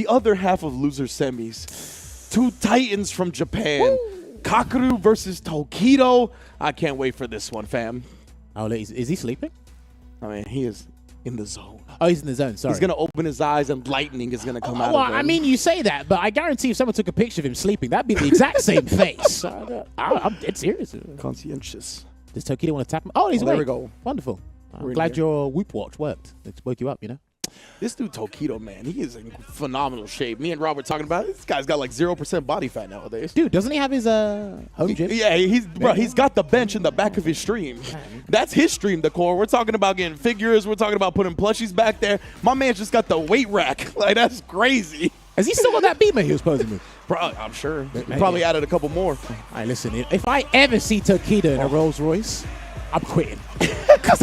the other half of loser semis. Two titans from Japan. Woo! Kakeru versus Tokido. I can't wait for this one, fam. Oh, is he sleeping? I mean, he is in the zone. Oh, he's in the zone, sorry. He's going to open his eyes and lightning is going to come out of him. I mean, you say that, but I guarantee if someone took a picture of him sleeping, that'd be the exact same face. I'm dead serious. Conscientious. Does Tokido want to tap him? Oh, he's awake. There we go. Wonderful. I'm glad your Whoop watch worked. It woke you up, you know? This dude Tokido, man, he is in phenomenal shape. Me and Rob were talking about it. This guy's got like 0% body fat nowadays. Dude, doesn't he have his home gym? Yeah, he's got the bench in the back of his stream. That's his stream decor. We're talking about getting figures. We're talking about putting plushies back there. My man just got the weight rack. Like, that's crazy. Has he still got that beamer he was posing with? I'm sure. He probably added a couple more. All right, listen, if I ever see Tokido in a Rolls Royce, I'm quitting. Because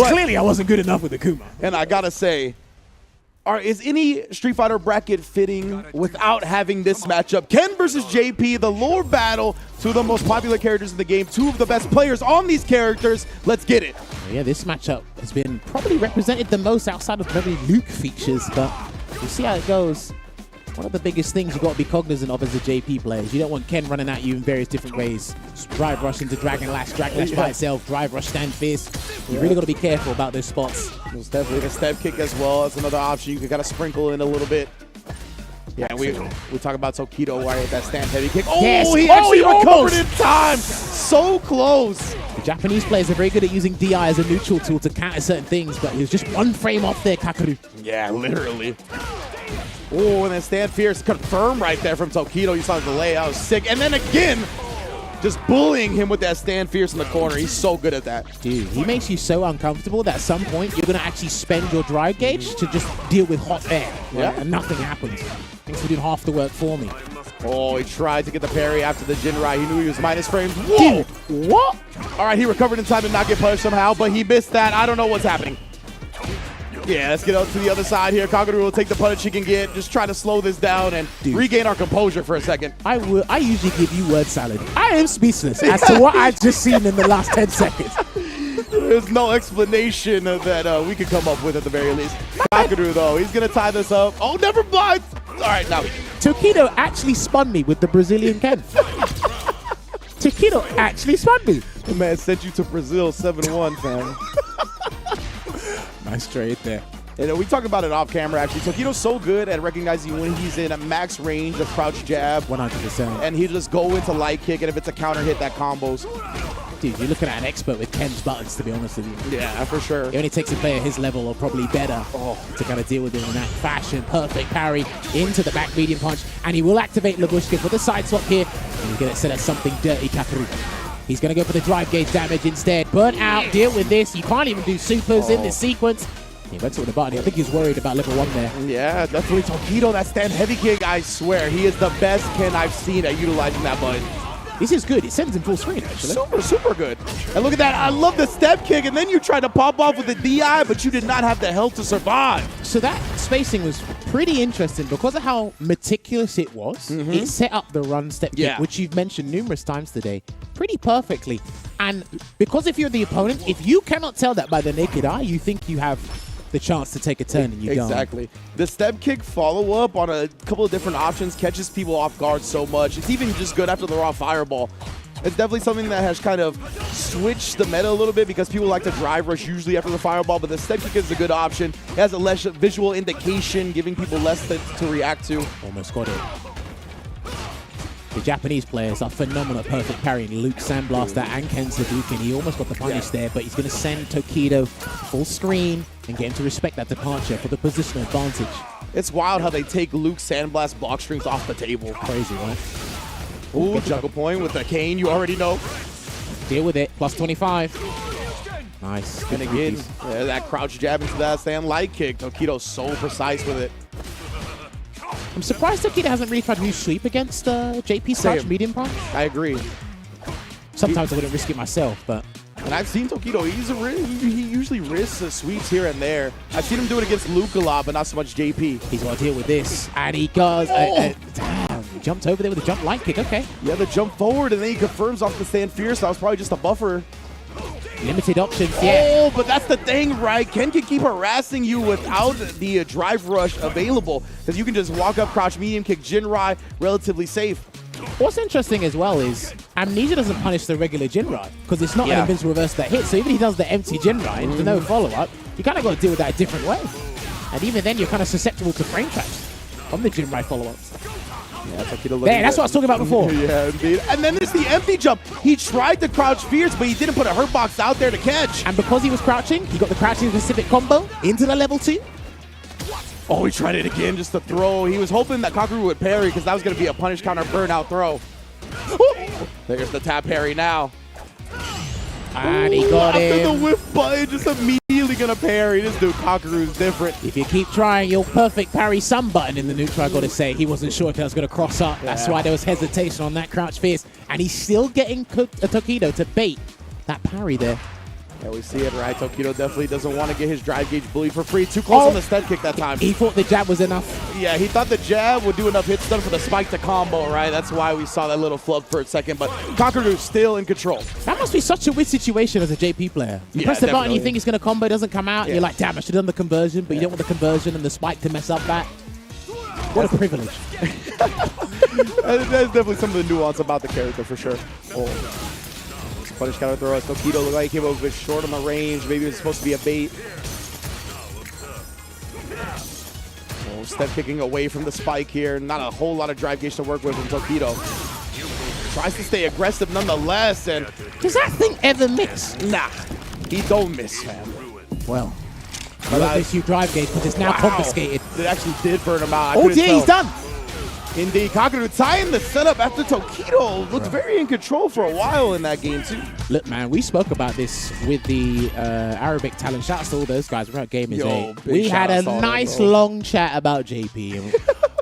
clearly I wasn't good enough with the Kuma. And I got to say, is any Street Fighter bracket fitting without having this matchup? Ken versus JP, the lore battle, two of the most popular characters in the game, two of the best players on these characters. Let's get it. Yeah, this matchup has been probably represented the most outside of maybe Luke features, but we'll see how it goes. One of the biggest things you got to be cognizant of as a JP player is you don't want Ken running at you in various different ways. Drive rush into Dragon Lash by itself, drive rush, stand fierce. You really got to be careful about those spots. There's definitely the step kick as well. That's another option you can kind of sprinkle in a little bit. Yeah, and we talk about Tokido right at that stand heavy kick. Oh, yes. He actually recovered in time. So close. The Japanese players are very good at using DI as a neutral tool to counter certain things, but he was just one frame off there, Kakeru. Yeah, literally. Oh, and then stand fierce confirmed right there from Tokido. You saw the delay. That was sick. And then again, just bullying him with that stand fierce in the corner. He's so good at that. Dude, he makes you so uncomfortable that at some point you're going to actually spend your drive gauge to just deal with hot air. Yeah. And nothing happens. Thanks for doing half the work for me. Oh, he tried to get the parry after the Jinrai. He knew he was minus frames. Whoa! Dude, what? All right, he recovered in time to not get punished somehow, but he missed that. I don't know what's happening. Yeah, let's get up to the other side here. Kakeru will take the punish she can get. Just try to slow this down and regain our composure for a second. I usually give you word salad. I am speechless as to what I've just seen in the last 10 seconds. There's no explanation that we could come up with at the very least. Kakeru, though, he's going to tie this up. Oh, never mind. All right, now. Tokido actually spun me with the Brazilian Ken. Tokido actually spun me. The man sent you to Brazil 7-1, fam. Nice trade there. And we talked about it off camera, actually. Tokido's so good at recognizing when he's in a max range of crouch jab. 100%. And he'll just go into light kick, and if it's a counter hit, that combos. Dude, you're looking at an expert with Ken's buttons, to be honest with you. Yeah, for sure. It only takes a player his level or probably better to kind of deal with it in that fashion. Perfect parry into the back medium punch. And he will activate Labushka for the side swap here. And he's going to set up something dirty, Kakeru. He's going to go for the drive gauge damage instead. Burnt out, deal with this. You can't even do supers in this sequence. He went to the button. I think he's worried about level 1 there. Yeah, definitely Tokido. That stand heavy kick, I swear. He is the best Ken I've seen at utilizing that button. This is good. It sends him full screen, actually. Super, super good. And look at that. I love the step kick. And then you tried to pop off with the DI, but you did not have the health to survive. So that spacing was pretty interesting because of how meticulous it was. It set up the run step kick, which you've mentioned numerous times today, pretty perfectly. And because if you're the opponent, if you cannot tell that by the naked eye, you think you have the chance to take a turn and you don't. Exactly. The step kick follow-up on a couple of different options catches people off guard so much. It's even just good after the raw fireball. It's definitely something that has kind of switched the meta a little bit because people like to drive rush usually after the fireball, but the step kick is a good option. It has a less visual indication, giving people less to react to. Almost got it. The Japanese players are phenomenal at perfect parrying Luke Sandblaster and Ken Hadouken. He almost got the punish there, but he's going to send Tokido full screen and get him to respect that departure for the positional advantage. It's wild how they take Luke Sandblast block strings off the table. Crazy, right? Ooh, juggle point with the cane, you already know. Deal with it, plus 25. Nice. And again, that crouch jab into that stand light kick. Tokido's so precise with it. I'm surprised Tokido hasn't really tried to use sweep against JP's crouch medium punch. I agree. Sometimes I wouldn't risk it myself, but... And I've seen Tokido, he usually risks sweeps here and there. I've seen him do it against Luke a lot, but not so much JP. He's got to deal with this, and he does. Damn, he jumped over there with a jump light kick, okay. Yeah, the jump forward, and then he confirms off the stand fierce. That was probably just a buffer. Limited options, yeah. Oh, but that's the thing, right? Ken can keep harassing you without the drive rush available, because you can just walk up, crouch, medium kick, Jinrai, relatively safe. What's interesting as well is Amnesia doesn't punish the regular Jinrai because it's not an invincible reverse that hits. So even if he does the empty Jinrai with no follow-up, you kind of got to deal with that a different way. And even then, you're kind of susceptible to frame traps from the Jinrai follow-ups. Yeah, that's what I was talking about before. Yeah, indeed. And then there's the empty jump. He tried to crouch fierce, but he didn't put a hurt box out there to catch. And because he was crouching, he got the crouching specific combo into the level 2. Oh, he tried it again just to throw. He was hoping that Kakeru would parry because that was going to be a punish counter burnout throw. Ooh. There's the tap parry now. And he got after him. the whiff button, just immediately going to parry. This dude, Kakeru, is different. If you keep trying, you'll perfect parry some button in the neutral, I got to say. He wasn't sure if that was going to cross up. That's why there was hesitation on that crouch fierce. And he's still getting a Tokido to bait that parry there. Yeah, we see it, right? Tokido definitely doesn't want to get his drive gauge bullied for free. Too close on the stead kick that time. He thought the jab was enough. Yeah, he thought the jab would do enough hit stun for the spike to combo, right? That's why we saw that little flub for a second, but Kakeru's still in control. That must be such a weird situation as a JP player. You press the button, you think it's going to combo, doesn't come out, and you're like, damn, I should have done the conversion, but you don't want the conversion and the spike to mess up that. What a privilege. There's definitely some of the nuance about the character for sure. Oh. Punish counter throw. Tokido looked like he came over a bit short on the range. Maybe it was supposed to be a bait. Oh, step kicking away from the spike here. Not a whole lot of drive gauge to work with from Tokido. Tries to stay aggressive nonetheless. And does that thing ever miss? Nah, he don't miss, fam. Well, I love this new drive gauge, but it's now confiscated. It actually did burn him out. Oh, yeah, he's done. Indeed, Kakeru tying the setup after Tokido looked very in control for a while in that game too. Look, man, we spoke about this with the Arabic talent. Shouts to all those guys. We're at Gamers 8. We had a nice long chat about JP. And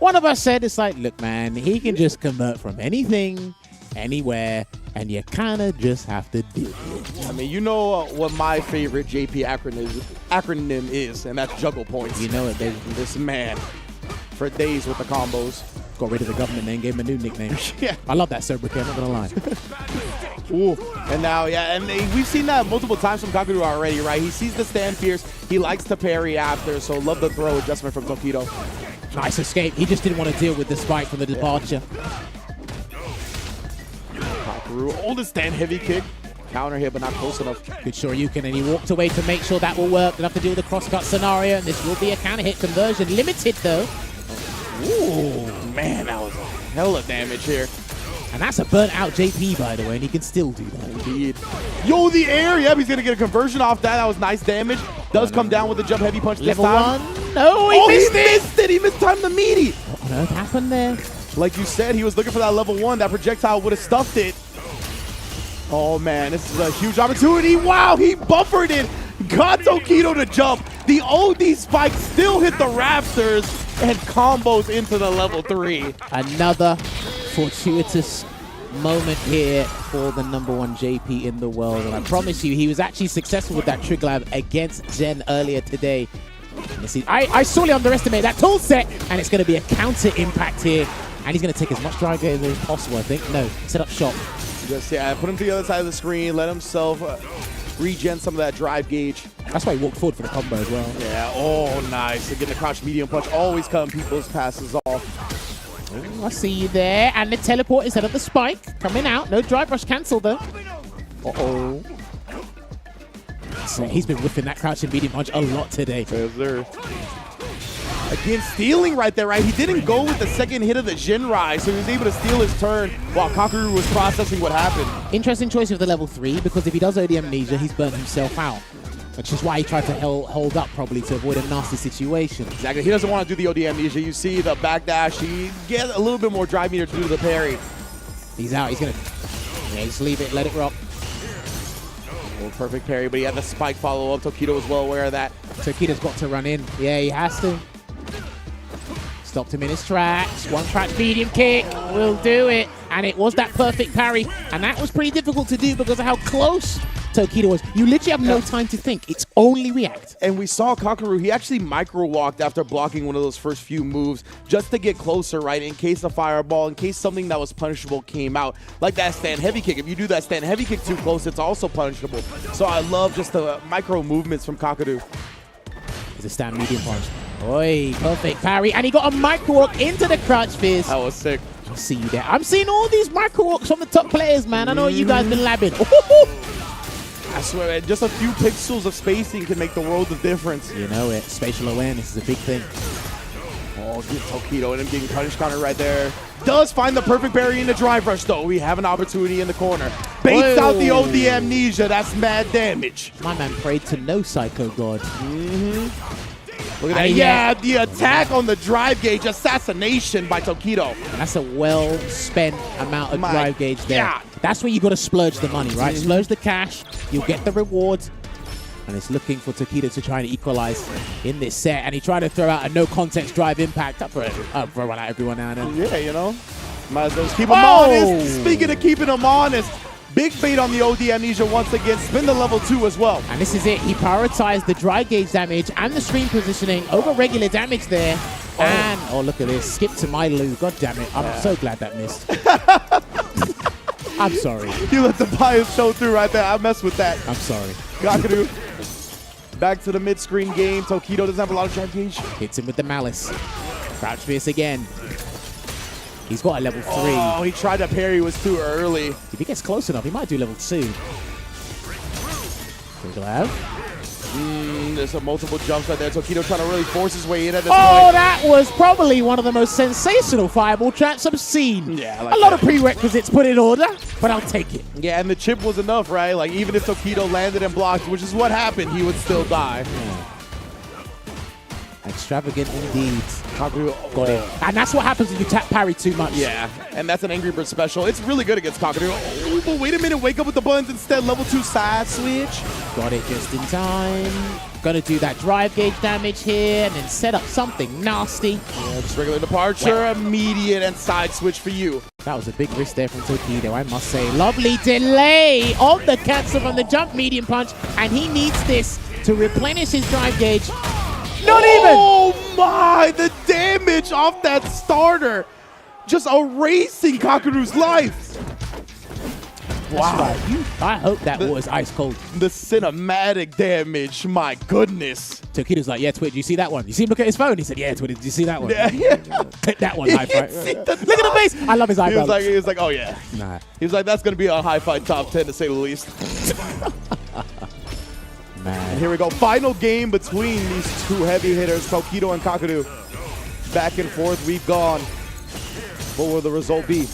one of us said, it's like, look, man, he can just convert from anything, anywhere, and you kind of just have to do it. I mean, you know what my favorite JP acronym is, and that's juggle points. You know it, baby. This man, for days with the combos. Got rid of the government name, gave him a new nickname. Yeah. I love that Sobrick, I'm not gonna lie. Ooh. And now, yeah, and we've seen that multiple times from Kakeru already, right? He sees the stand fierce, he likes to parry after, so love the throw adjustment from Tokido. Nice escape. He just didn't want to deal with the spike from the departure. Kakeru, oldest stand heavy kick. Counter hit, but not close enough. Good Shoryuken, and he walked away to make sure that will work. They'll have to deal with the cross-cut scenario, and this will be a counter hit conversion. Limited, though. Ooh, man, that was a hell of damage here. And that's a burnt-out JP, by the way, and he can still do that. Indeed. Yo, the air. Yep, he's going to get a conversion off that. That was nice damage. Does come down with the jump heavy punch this time. Level 1. No, he missed it. He mistimed the meaty. What on earth happened there? Like you said, he was looking for that level 1. That projectile would have stuffed it. Oh, man, this is a huge opportunity. Wow, he buffered it. Got Tokido to jump. The OD spike still hit the rafters and combos into the level 3. Another fortuitous moment here for the #1 JP in the world. And I promise you, he was actually successful with that Trig Lab against Zen earlier today. I sorely underestimated that tool set, and it's going to be a counter impact here. And he's going to take as much drive game as possible, I think. No, set up shop. Just, yeah, put him to the other side of the screen, let himself regen some of that drive gauge. That's why he walked forward for the combo as well. Yeah, oh, nice. Getting the crouch medium punch, always cutting people's passes off. I see you there. And the teleport instead of the spike. Coming out. No drive rush cancel, though. Uh-oh. So he's been whipping that crouching medium punch a lot today. Yes, sir. Again, stealing right there, right? He didn't go with the second hit of the Jinrai, so he was able to steal his turn while Kakeru was processing what happened. Interesting choice of the level 3, because if he does OD Amnesia, he's burnt himself out. Which is why he tried to hold up, probably, to avoid a nasty situation. Exactly. He doesn't want to do the OD Amnesia. You see the backdash. He gets a little bit more drive meter to do the parry. He's out. He's going to just leave it, let it rock. Oh, perfect parry, but he had the spike follow-up. Tokido was well aware of that. Tokido's got to run in. Yeah, he has to. Stopped him in his tracks. One crouch medium kick will do it. And it was that perfect parry. And that was pretty difficult to do because of how close Tokido was. You literally have no time to think. It's only react. And we saw Kakeru, he actually micro-walked after blocking one of those first few moves just to get closer, right? In case a fireball, in case something that was punishable came out. Like that stand heavy kick. If you do that stand heavy kick too close, it's also punishable. So I love just the micro movements from Kakeru. It's a stand medium punch. Oi, perfect parry. And he got a micro walk into the crouch fist. That was sick. I see you there. I'm seeing all these micro walks from the top players, man. I know you guys been labbing. I swear, man, just a few pixels of spacing can make the world of difference. You know it. Spatial awareness is a big thing. Oh, good Tokido and him getting punish counter right there. Does find the perfect parry in the drive rush, though. We have an opportunity in the corner. Baits out the OD amnesia. That's mad damage. My man prayed to no Psycho God. Look at that. Yeah, the attack on the drive gauge. Assassination by Tokido. And that's a well-spent amount of drive gauge there. God. That's where you got to splurge the money, right? Splurge the cash. You'll get the rewards. And it's looking for Tokido to try and equalize in this set. And he tried to throw out a no-context drive impact. I'll throw one out every now and then. Yeah, you know. Might as well just keep him honest. Speaking of keeping him honest, big bait on the OD amnesia once again. Spin the level 2 as well. And this is it. He prioritized the dry gauge damage and the screen positioning over regular damage there. And, oh, look at this. Skip to my Lou. God damn it. I'm so glad that missed. I'm sorry. You let the bias show through right there. I messed with that. I'm sorry. Kakeru. Back to the mid-screen game. Tokido doesn't have a lot of drive gauge. Hits him with the malice. Crouch fierce again. He's got a level 3. Oh, he tried to parry. Was too early. If he gets close enough, he might do level 2. Glad. There's some multiple jumps right there. Tokido trying to really force his way in at this Oh, point. that was probably one of the most sensational fireball traps I've seen. Yeah, I like a lot that. of prerequisites put in order, but I'll take it. Yeah, and the chip was enough, right? Like, even if Tokido landed and blocked, which is what happened, he would still die. Extravagant indeed. Kakeru Got it. And that's what happens when you tap parry too much. Yeah, and that's an Angry Bird special. It's really good against Kakeru. Oh, but wait a minute. Wake up with the buttons instead. Level 2 side switch. Got it just in time. Gonna do that drive gauge damage here and then set up something nasty. Yeah, just regular departure, immediate, and side switch for you. That was a big risk there from Tokido, I must say. Lovely delay of the cancel from the jump medium punch, and he needs this to replenish his drive gauge. Not even! Oh my, the damage off that starter. Just erasing Kakeru's life. Wow. I hope that was ice cold. The cinematic damage, my goodness. Tokido's like, yeah, Twit, you see that one? You see him look at his phone? He said, yeah, Twit, did you see that one? Yeah. Hit that one, high five. Look at the face. I love his eyebrows. He was like, oh yeah. Nah. He was like, that's going to be on Hi-Fi top 10 to say the least. Man. Here we go. Final game between these two heavy hitters, Tokido and Kakeru. Back and forth, we've gone. What will the result be?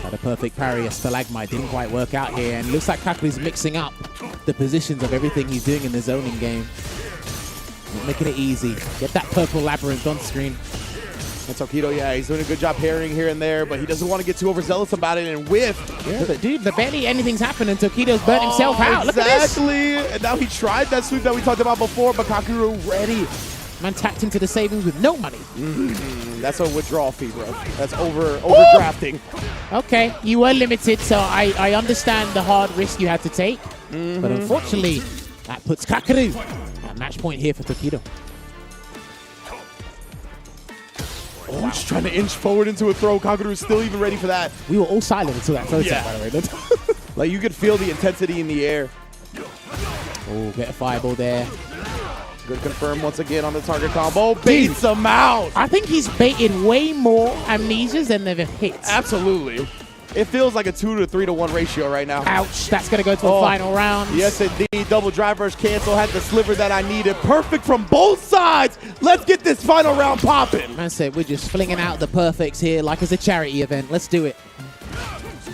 Had a perfect parry, a stalagmite. Didn't quite work out here. And looks like Kakeru's mixing up the positions of everything he's doing in the zoning game. Not making it easy. Get that purple labyrinth on screen. And Tokido, yeah, he's doing a good job parrying here and there, but he doesn't want to get too overzealous about it and whiff. Yeah, but dude, barely anything's happening. Tokido's burnt himself out. Look at this. Exactly. And now he tried that sweep that we talked about before, but Kakeru ready. Man tapped into the savings with no money. That's a withdrawal fee, bro. That's overdrafting. Okay, you were limited, so I understand the hard risk you had to take. But unfortunately, that puts Kakeru at match point here for Tokido. Oh, he's trying to inch forward into a throw. Kakeru's still even ready for that. We were all silent until that throw tap, by the way. Like, you could feel the intensity in the air. Oh, get a fireball there. Good confirm once again on the target combo. Baits him out. I think he's baited way more amnesias than they've hit. Absolutely. It feels like a 2 to 3 to 1 ratio right now. Ouch. That's going to go to the final round. Yes, indeed. Double drive rush cancel. Had the sliver that I needed. Perfect from both sides. Let's get this final round popping. Man said we're just flinging out the perfects here like it's a charity event. Let's do it.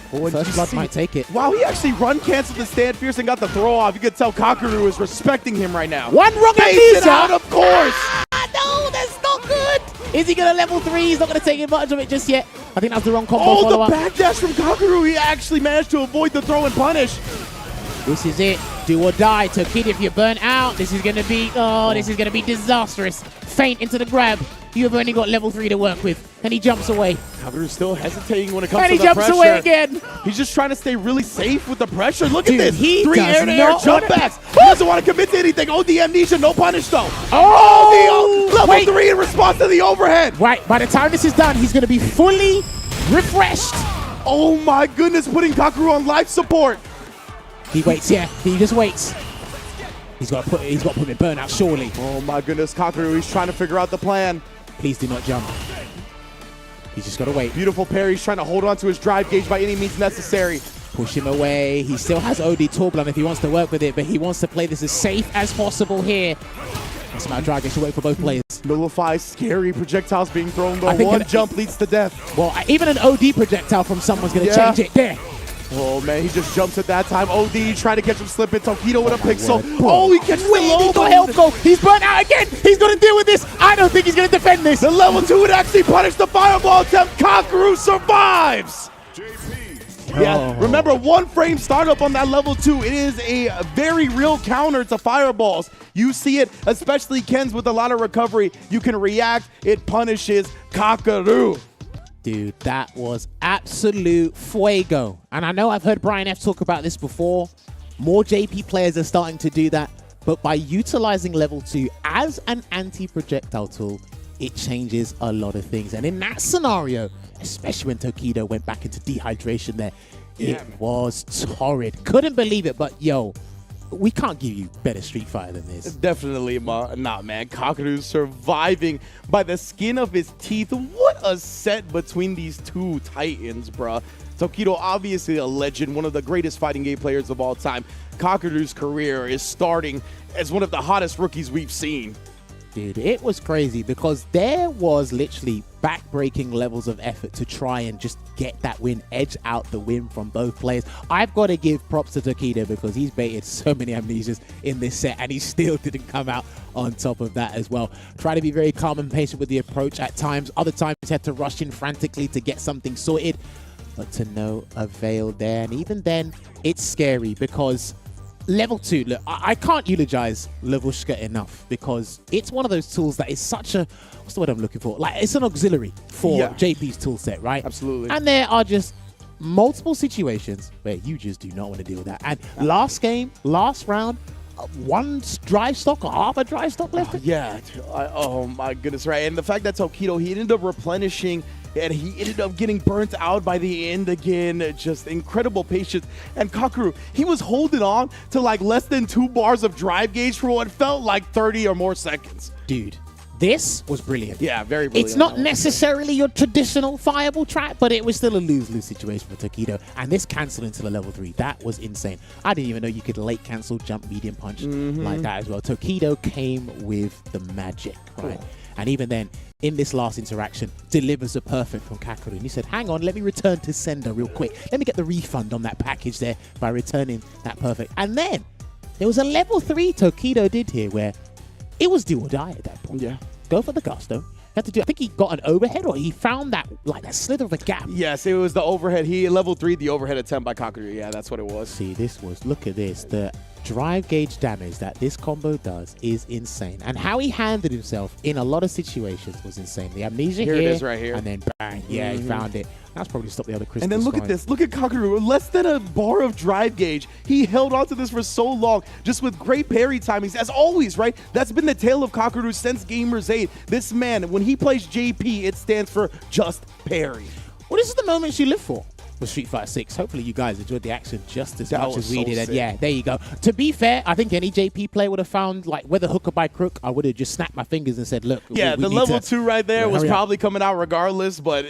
First blood might take it. Wow, he actually run canceled the stand fierce and got the throw off. You could tell Kakeru is respecting him right now. One wrong amnesia out, of course. No, that's not good. Is he going to level 3? He's not going to take advantage of it just yet. I think that's the wrong combo. Oh, the backdash from Kakeru. He actually managed to avoid the throw and punish. This is it. Do or die. Tokido, if you're burnt out, this is going to be, this is going to be disastrous. Feint into the grab. You have only got level 3 to work with. And he jumps away. Kakeru's still hesitating when it comes And to he the jumps pressure. away again. He's just trying to stay really safe with the pressure. Look Dude, at this. he 3 does air-to-air not jump wanna- backs. He doesn't want to commit to anything. OD amnesia, no punish though. Oh! Level Wait. 3 in response to the overhead. Right, by the time this is done, he's going to be fully refreshed. Oh my goodness, putting Kakeru on life support. He waits, yeah. He just waits. He's got to put him in burnout, surely. Oh my goodness, Kakeru, he's trying to figure out the plan. Please do not jump. He's just got to wait. Beautiful parry. He's trying to hold on to his drive gauge by any means necessary. Push him away. He still has OD Torblan if he wants to work with it, but he wants to play this as safe as possible here. That's about drive gauge to work for both players. Nullify, scary projectiles being thrown, though. I think One jump leads to death. Well, even an OD projectile from someone's going to Yeah. change it. There. Oh man, he just jumps at that time. OD trying to catch him slipping. Tokido with a pixel. word. Oh, he catches the Wait, low. he's got health goal. He's burnt out again. He's going to deal with this. I don't think he's going to defend this. The level 2 would actually punish the fireball attempt. Kakeru survives. Yeah, Oh. remember 1 frame startup on that level 2. It is a very real counter to fireballs. You see it, especially Ken's with a lot of recovery. You can react. It punishes Kakeru. Dude, that was absolute fuego. And I know I've heard Brian F talk about this before. More JP players are starting to do that. But by utilizing level 2 as an anti-projectile tool, it changes a lot of things. And in that scenario, especially when Tokido went back into dehydration there, it was torrid. Couldn't believe it, but yo, we can't give you better Street Fighter than this. Definitely not, man. Kakeru's surviving by the skin of his teeth. What a set between these two titans, bruh. Tokido, obviously a legend, one of the greatest fighting game players of all time. Kakeru's career is starting as one of the hottest rookies we've seen. Dude, it was crazy because there was literally back-breaking levels of effort to try and just get that win, edge out the win from both players. I've got to give props to Tokido because he's baited so many amnesias in this set and he still didn't come out on top of that as well. Try to be very calm and patient with the approach at times. Other times he had to rush in frantically to get something sorted, but to no avail there. And even then, it's scary because level 2, look, I can't eulogize Lavushka enough because it's one of those tools that is such a, what's the word I'm looking for? Like, it's an auxiliary for JP's tool set, right? Absolutely. And there are just multiple situations where you just do not want to deal with that. And last game, last round, 1 drive stock or half a drive stock left. Yeah, oh my goodness, right. And the fact that Tokido, he ended up replenishing and he ended up getting burnt out by the end again. Just incredible patience. And Kakeru, he was holding on to like less than 2 bars of drive gauge for what felt like 30 or more seconds. Dude, this was brilliant. Yeah, very brilliant. It's not necessarily your traditional fireball trap, but it was still a lose-lose situation for Tokido. And this cancelled into the level 3. That was insane. I didn't even know you could late cancel jump medium punch like that as well. Tokido came with the magic, right? Cool. And even then, in this last interaction, delivers a perfect from Kakeru. And he said, hang on, let me return to sender real quick. Let me get the refund on that package there by returning that perfect. And then there was a level 3 Tokido did here where it was do or die at that point. Yeah. Go for the gusto. Had to do, I think he got an overhead or he found that like a slither of a gap. Yes, it was the overhead. He level 3, the overhead attempt by Kakeru. Yeah, that's what it was. See, this was, look at this. The drive gauge damage that this combo does is insane. And how he handled himself in a lot of situations was insane. The amnesia Here it is right here. And then bang, yeah, he found it. That's probably stopped the other crystal. And then look at this. Look at Kakeru. Less than a bar of drive gauge. He held on to this for so long, just with great parry timings. As always, right? That's been the tale of Kakeru since Gamers 8. This man, when he plays JP, it stands for just parry. Well, this is the moment you live for with Street Fighter 6. Hopefully you guys enjoyed the action just as much as we did. And yeah, there you go. To be fair, I think any JP player would have found, like, whether hook or by crook, I would have just snapped my fingers and said, look. Yeah, the level 2 right there was probably coming out regardless, but